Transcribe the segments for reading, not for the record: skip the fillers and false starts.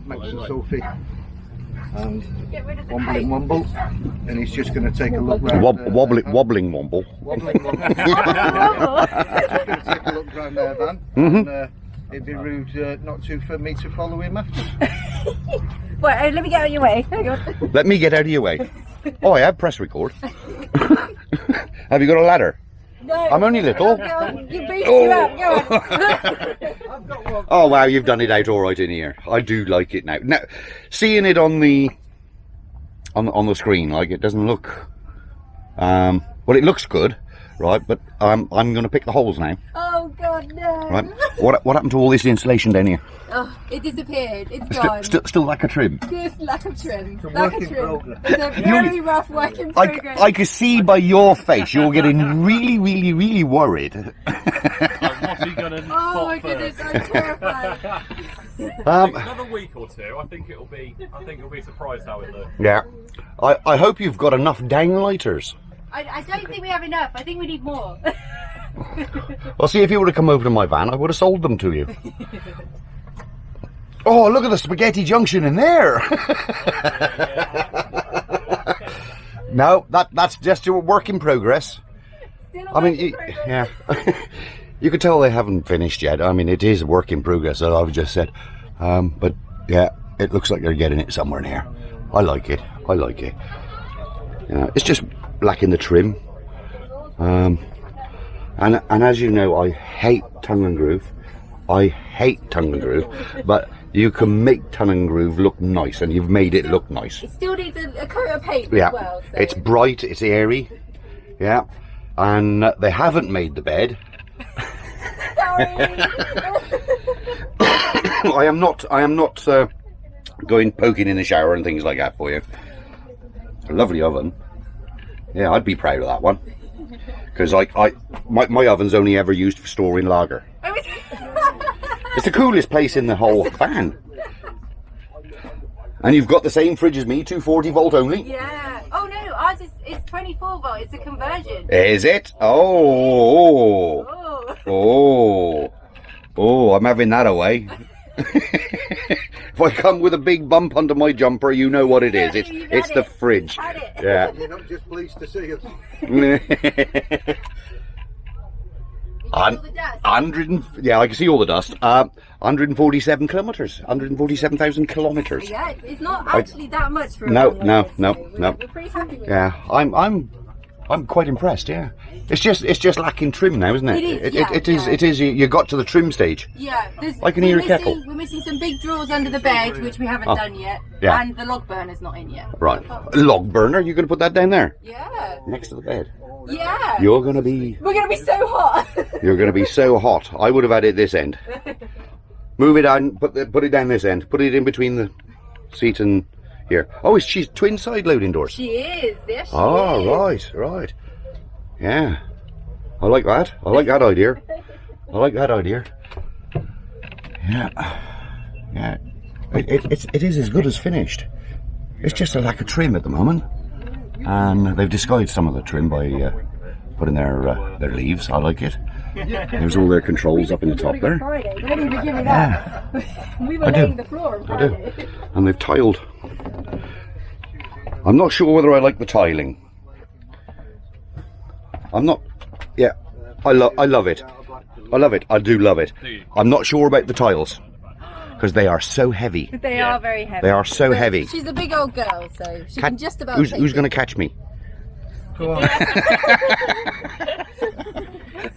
Max and Sophie, and Womble, and he's just going to take a look round. Wobbling Womble. Wobbling Womble. He's just going to take a look round there, Van. And, it'd be rude not to for me to follow him after. Wait, let me get out of your way. Hang on. Let me get out of your way. Oh, I have press record. Have you got a ladder? No. I'm only little. You beat you up. Go on. Oh wow, you've done it out all right in here. I do like it now. Now, seeing it on the screen, like it doesn't look. Well, it looks good, right? But I'm going to pick the holes now. Oh God, no. Right. What happened to all this insulation down here? Oh, it disappeared. It's gone. Still lack of trim. Just lack of trim. It's a Lack work of in trim. progress. It's a very rough work in progress. I can see by your face you're getting really worried. What's he gonna Oh my goodness, I'm terrified. Another week or two, I think it'll be surprised how it looks. Yeah. I hope you've got enough downlighters. I don't think we have enough. I think we need more. Well, see, if you would have come over to my van, I would have sold them to you. Oh, look at the spaghetti junction in there. No, that's just a work in progress. I mean, yeah. You could tell they haven't finished yet. I mean, it is a work in progress, as I've just said. But yeah, it looks like they're getting it somewhere in here. I like it. I like it. It's just lacking the trim. And as you know, I hate tongue and groove. I hate tongue and groove, but you can make tongue and groove look nice, and you've made it look nice. It still needs a coat of paint Yeah, as well. So. it's bright, it's airy, yeah, and they haven't made the bed. Sorry. I am not going poking in the shower and things like that for you. A lovely oven. Yeah, I'd be proud of that one. Because my oven's only ever used for storing lager. It's the coolest place in the whole van. And you've got the same fridge as me, 240 volt only. Yeah. Oh no, ours is 24 volt. It's a conversion. Is it? Oh. Oh, I'm having that away. If I come with a big bump under my jumper, you know what it is. It's the fridge. Yeah. You're not just pleased to see us. 100, yeah, I can see all the dust. 147 kilometres, 147,000 kilometres. Yeah, it's not actually that much for a No. We're pretty happy with Yeah, I'm quite impressed. Yeah, it's just lacking trim now, isn't it? It is. You got to the trim stage. Yeah, I can hear a kettle. We're missing some big drawers under the bed, which we haven't done yet. Yeah. And the log burner's not in yet. Right, log burner. You're going to put that down there Yeah. next to the bed. Yeah. You're going to be. We're going to be so hot. You're going to be so hot. I would have had it this end. Move it down. Put it down this end. Put it in between the seat and here. Oh, she's twin side loading doors. She is. Yes, she is. Oh, right. Yeah, I like that. I like that idea. Yeah. It is as good as finished. It's just a lack of trim at the moment, and they've disguised some of the trim by putting their leaves. I like it. There's all their controls up in the top there. Friday. Don't even give me that. We were laying the floor on Friday. And they've tiled. I'm not sure whether I like the tiling. I'm not. Yeah, I love it. I do love it. I'm not sure about the tiles because they are so heavy. They are very heavy. They are so heavy. She's a big old girl, so she can just about. Who's going to catch me? Go on.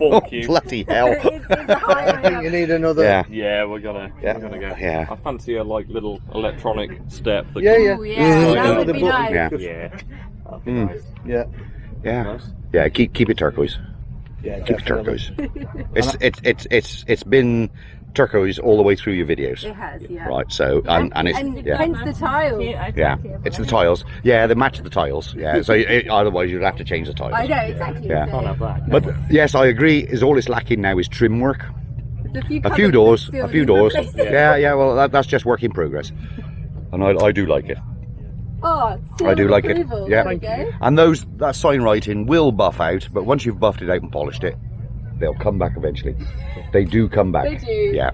Oh, bloody hell! It's a highway. You need another. Yeah. Yeah, we're gonna go. Yeah. I fancy a little electronic step. That Yeah. Oh, yeah, that would The be button. nice. Yeah. That'd be nice. Yeah. Yeah. Yeah. Keep it turquoise. Yeah. Keep it turquoise. It's been turquoise all the way through your videos. It has, yeah. Right. So and it's hence the tiles. Yeah, it's the tiles. Yeah, they match the tiles. Yeah, so otherwise you'd have to change the tiles. I know exactly. Yeah. So Can't have that. But yes, I agree. Is all it's lacking now is trim work. there's A few doors. still A few need doors. replacing. Yeah. Well, that's just work in progress, and I do like it. Oh, I do like it. approval. Yeah. There we go. And that sign writing will buff out, but once you've buffed it out and polished it, they'll come back eventually. They do come back. They do. Yeah.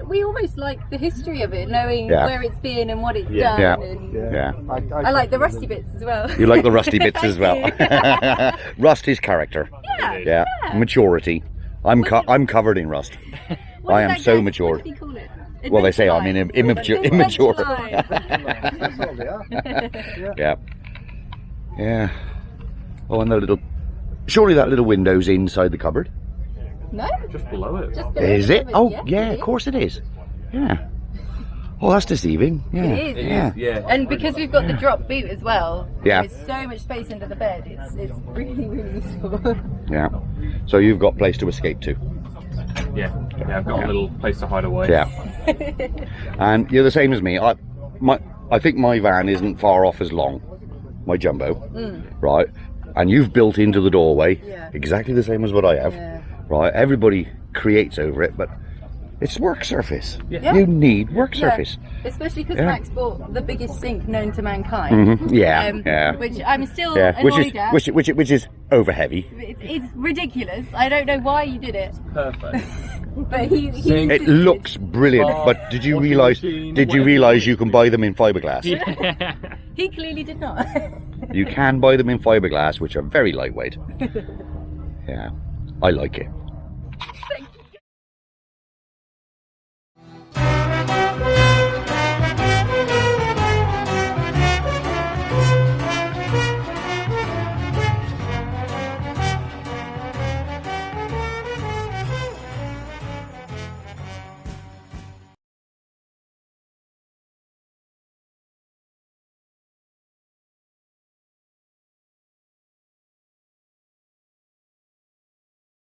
We almost like the history of it, knowing Yeah. where it's been and what it's Yeah. done. Yeah. And Yeah. I like the rusty bits as well. You like the rusty bits as well. I Rust is character. Yeah. Yeah. Maturity. I'm covered in rust. What I did am that so guy- matured. What did he call it? Well, they say I'm immature. Immature. That's all they are. Yeah. Yeah. Oh, and the little. Surely that little window's inside the cupboard. No, Just below it. just below Is the it? cupboard. Oh, Yes, yeah. it Of is. course it is. Yeah. Oh, that's deceiving. Yeah. It is. Yeah. Yeah. And because we've got the drop boot as well, Yeah. there's so much space under the bed. It's really, really useful. Yeah. So you've got place to escape to. Yeah. Yeah. I've got a little place to hide away. Yeah. And you're the same as me. I think my van isn't far off as long. My jumbo. Right. And you've built into the doorway Yeah. exactly the same as what I have. Yeah. Right. Everybody creates over it, but it's work surface. Yeah. You need work Yeah. surface. Especially because Yeah. Max bought the biggest sink known to mankind. Yeah. Yeah. Which I'm still Yeah. annoyed at. Which is over heavy. It's ridiculous. I don't know why you did it, Perfect. but he Sink. It insisted. looks brilliant, Oh, but did you washing realise? machine, Did you whatever. realise you can buy them in fiberglass? He clearly did not. You can buy them in fiberglass, which are very lightweight. Yeah, I like it.